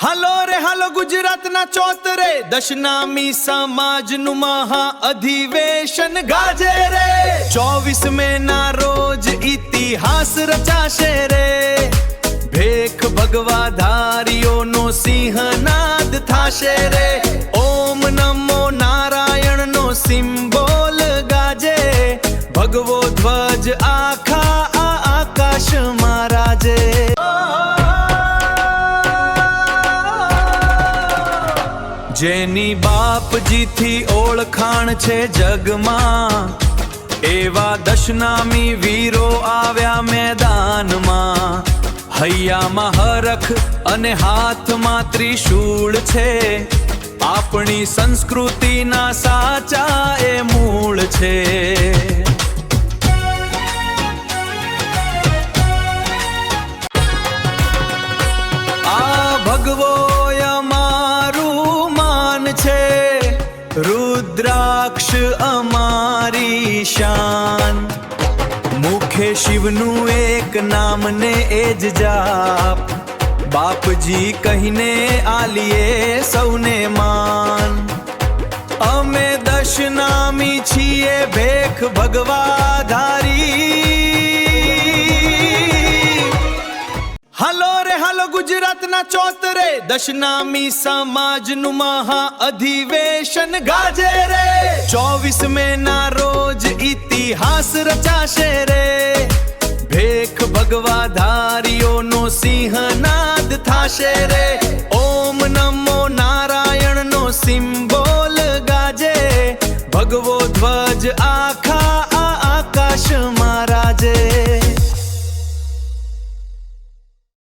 હાલો રે હાલો ગુજરાતના ચોતરે દશનામી સમાજનું મહા અધિવેશન ગાજે રે 24 મેના રોજ ઇતિહાસ રચાશે રે ભેખ ભગવા ધારીઓનો સિંહનાદ થાશે રે ઓમ નમો નારાયણનો સિમ્બોલ ગાજે ભગવો ધ્વજ આખા આ આકાશમાં રાજે જેની બાપજીથી ઓળખાણ છે જગમાં એવા દશનામી વીરો આવ્યા મેદાનમાં હૈયામાં હરખ અને હાથમાં ત્રિશૂળ છે આપણી સંસ્કૃતિના સાચા એ મૂળ છે આ ભગવો रुद्राक्ष अमारी शान मुखे शिवनु एक नाम ने एज जाप बापजी कहीने आलिए सौने मान अमे दशनामी छिए भेख भगवा धारी हालो रे हालो ગુજરાતના ચોતરે દશનામી સમાજનું મહા અધિવેશન ગાજે રે 24 મેના રોજ ઇતિહાસ રચાશે રે ભેખ ભગવા ધારીઓનો સિંહનાદ થાશે રે ઓમ નમો નારાયણનો સિમ્બોલ ગાજે ભગવો ધ્વજ આખા